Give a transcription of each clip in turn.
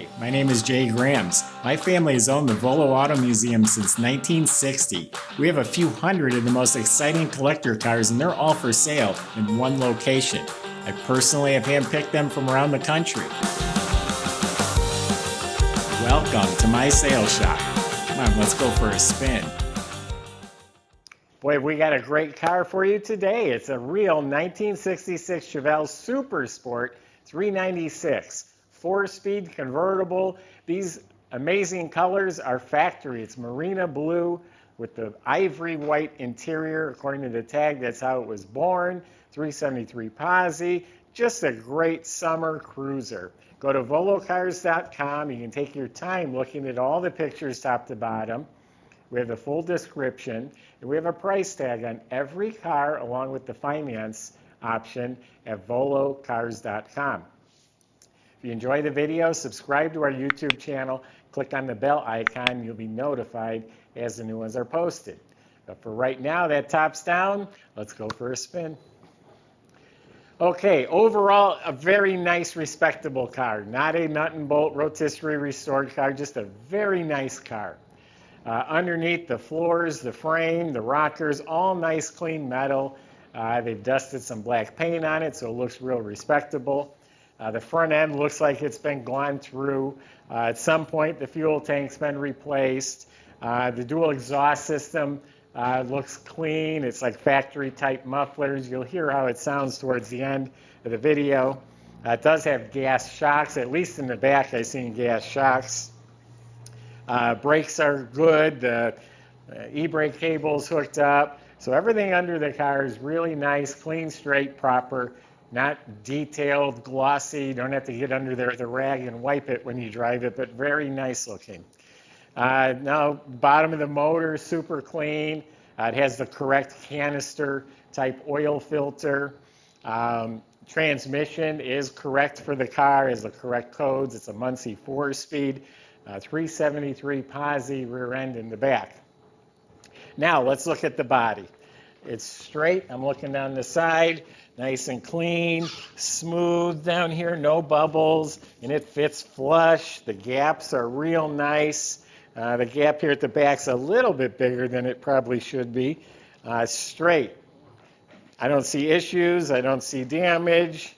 Hi, my name is Jay Grams. My family has owned the Volo Auto Museum since 1960. We have a few hundred of the most exciting collector cars, and they're all for sale in one location. I personally have handpicked them from around the country. Welcome to my sales shop. Come on, let's go for a spin. Boy, we got a great car for you today. It's a real 1966 Chevelle Super Sport 396. 4-speed convertible. These amazing colors are factory. It's Marina Blue with the ivory white interior. According to the tag, that's how it was born. 373 posi. Just a great summer cruiser. Go to volocars.com. You can take your time looking at all the pictures top to bottom. We have the full description, and we have a price tag on every car along with the finance option at volocars.com. If you enjoy the video, subscribe to our YouTube channel, click on the bell icon, you'll be notified as the new ones are posted. But for right now, that top's down. Let's go for a spin. Okay, overall, a very nice, respectable car. Not a nut and bolt rotisserie restored car, just a very nice car. Underneath, the floors, the frame, the rockers, all nice, clean metal. They've dusted some black paint on it, so it looks real respectable. The front end looks like it's been gone through. At some point, the fuel tank's been replaced. The dual exhaust system looks clean. It's like factory type mufflers. You'll hear how it sounds towards the end of the video. It does have gas shocks, at least in the back I've seen gas shocks. Brakes are good. The e-brake cable's hooked up. So everything under the car is really nice, clean, straight, proper. Not detailed, glossy. You don't have to get under there with a rag and wipe it when you drive it, but very nice looking. Now, bottom of the motor, super clean. It has the correct canister type oil filter. Transmission is correct for the car, has the correct codes. It's a Muncie 4-speed, 373 posi rear end in the back. Now, let's look at the body. It's straight. I'm looking down the side. Nice and clean, smooth down here, no bubbles, and it fits flush. The gaps are real nice. The gap here at the back's a little bit bigger than it probably should be. Straight. I don't see issues. I don't see damage.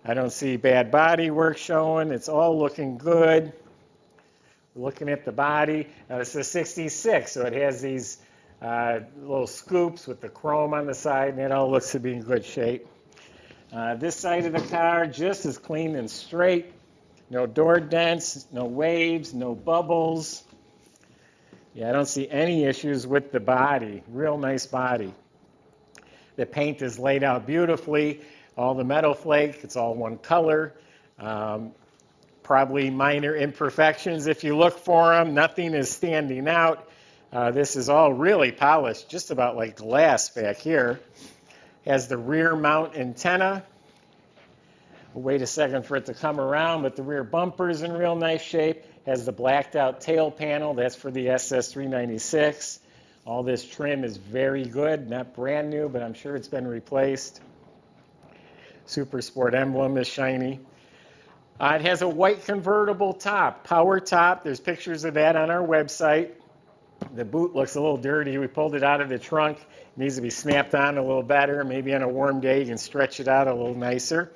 I don't see bad body work showing. It's all looking good. Looking at the body, it's a 66, so it has these little scoops with the chrome on the side, and it all looks to be in good shape. This side of the car, just as clean and straight. No door dents, no waves, no bubbles. Yeah, I don't see any issues with the body. Real nice body. The paint is laid out beautifully. All the metal flake, it's all one color. Probably minor imperfections if you look for them. Nothing is standing out. This is all really polished, just about like glass back here. Has the rear mount antenna. We'll wait a second for it to come around, but the rear bumper is in real nice shape. Has the blacked out tail panel. That's for the SS396. All this trim is very good. Not brand new, but I'm sure it's been replaced. Super Sport emblem is shiny. It has a white convertible top, power top. There's pictures of that on our website. The boot looks a little dirty. We pulled it out of the trunk. It needs to be snapped on a little better. Maybe on a warm day you can stretch it out a little nicer.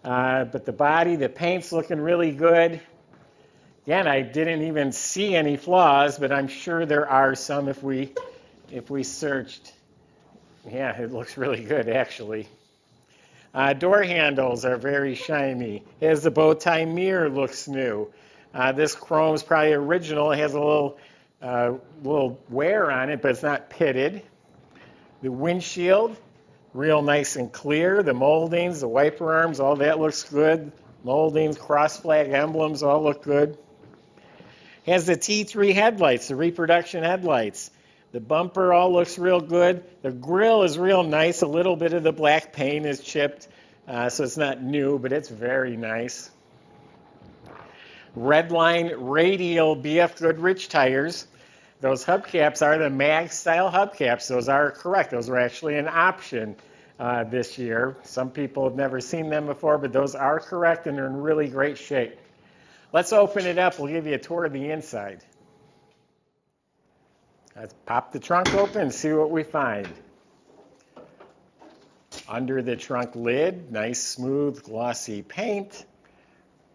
But the body, the paint's looking really good. Again, I didn't even see any flaws, but I'm sure there are some if we searched. Yeah, it looks really good actually. Door handles are very shiny. It has the bow tie mirror, looks new. This chrome is probably original. It has a little wear on it, but it's not pitted. The windshield, real nice and clear. The moldings, the wiper arms, all that looks good. Moldings, cross flag emblems, all look good. Has the T3 headlights, the reproduction headlights. The bumper all looks real good. The grille is real nice. A little bit of the black paint is chipped, so it's not new, but it's very nice. Redline radial BF Goodrich tires. Those hubcaps are the mag style hubcaps. Those are correct. Those were actually an option this year. Some people have never seen them before, but those are correct and they're in really great shape. Let's open it up. We'll give you a tour of the inside. Let's pop the trunk open and see what we find. Under the trunk lid, nice smooth glossy paint.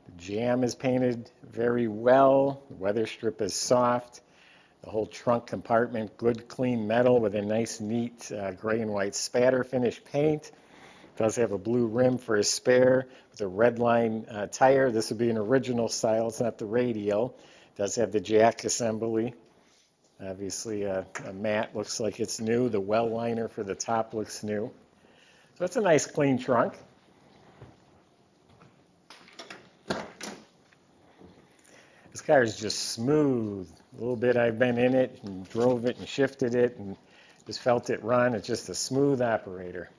The jamb is painted very well. The weather strip is soft. The whole trunk compartment, good clean metal with a nice neat gray and white spatter finish paint. It does have a blue rim for a spare with a redline tire. This would be an original style. It's not the radial. It does have the jack assembly. Obviously a mat looks like it's new. The well liner for the top looks new. So it's a nice clean trunk. This car is just smooth. A little bit I've been in it and drove it and shifted it and just felt it run. It's just a smooth operator.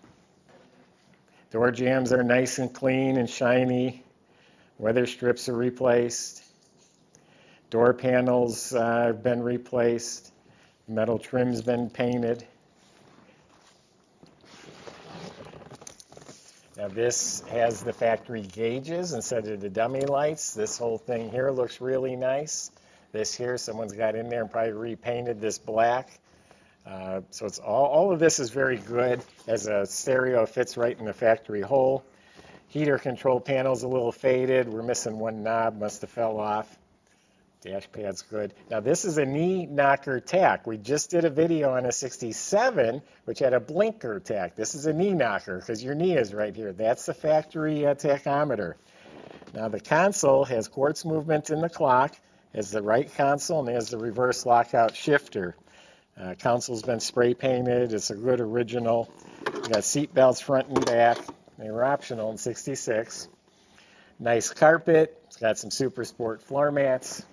Door jambs are nice and clean and shiny. Weather strips are replaced. Door panels have been replaced. Metal trim's been painted. Now this has the factory gauges instead of the dummy lights. This whole thing here looks really nice. This here, someone's got in there and probably repainted this black. So it's all of this is very good. As a stereo, fits right in the factory hole. Heater control panel's a little faded. We're missing one knob, must have fell off. Dash pad's good. Now this is a knee knocker tack. We just did a video on a 67 which had a blinker tack. This is a knee knocker because your knee is right here. That's the factory tachometer. Now the console has quartz movement in the clock, has the right console, and has the reverse lockout shifter. Console's been spray painted. It's a good original. You got seat belts front and back. They were optional in 66. Nice carpet. It's got some super sport floor mats.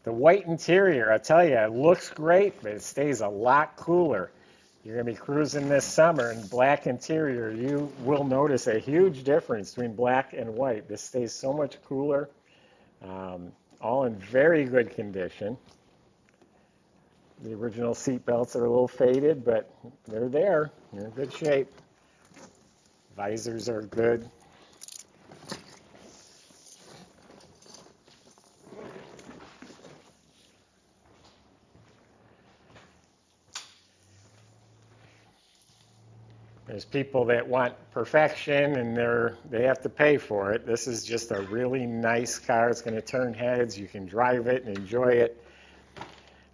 The white interior, I tell you, it looks great, but it stays a lot cooler. You're going to be cruising this summer in black interior. You will notice a huge difference between black and white. This stays so much cooler. All in very good condition. The original seat belts are a little faded, but they're there. They're in good shape. Visors are good. There's people that want perfection and they have to pay for it. This is just a really nice car. It's going to turn heads. You can drive it and enjoy it.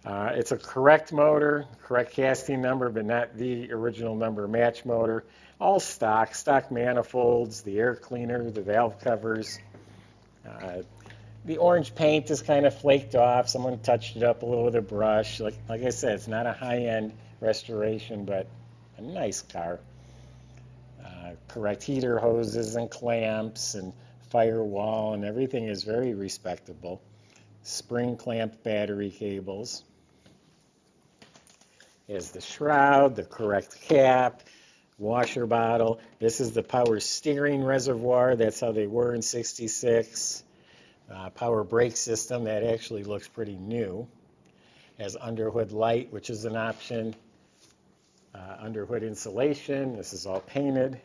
It's a correct motor, correct casting number, but not the original number match motor. All stock manifolds, the air cleaner, the valve covers. The orange paint is kind of flaked off. Someone touched it up a little with a brush. Like I said, it's not a high-end restoration, but a nice car. Correct heater hoses and clamps and firewall, and everything is very respectable. Spring clamped battery cables. Here's the shroud, the correct cap, washer bottle. This is the power steering reservoir. That's how they were in 66. Power brake system, that actually looks pretty new. Has underhood light, which is an option. Underhood insulation. This is all painted.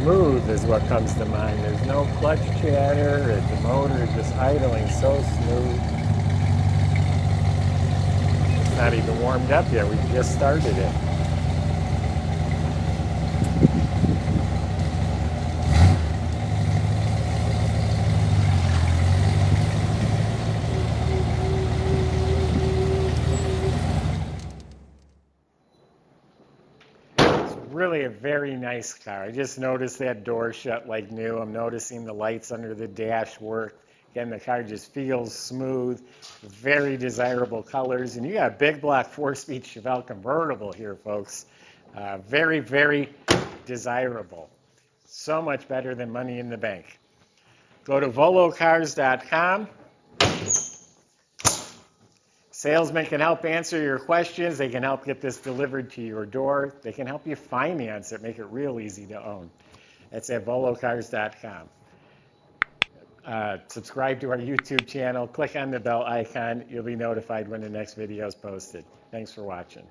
Smooth is what comes to mind. There's no clutch chatter. The motor is just idling so smooth. It's not even warmed up yet. We just started it. Really a very nice car. I just noticed that door shut like new. I'm noticing the lights under the dash work. Again, the car just feels smooth. Very desirable colors. And you got a big block 4-speed Chevelle convertible here, folks. Very, very desirable. So much better than money in the bank. Go to volocars.com. Salesmen can help answer your questions. They can help get this delivered to your door. They can help you finance it, make it real easy to own. That's at volocars.com. Subscribe to our YouTube channel. Click on the bell icon. You'll be notified when the next video is posted. Thanks for watching.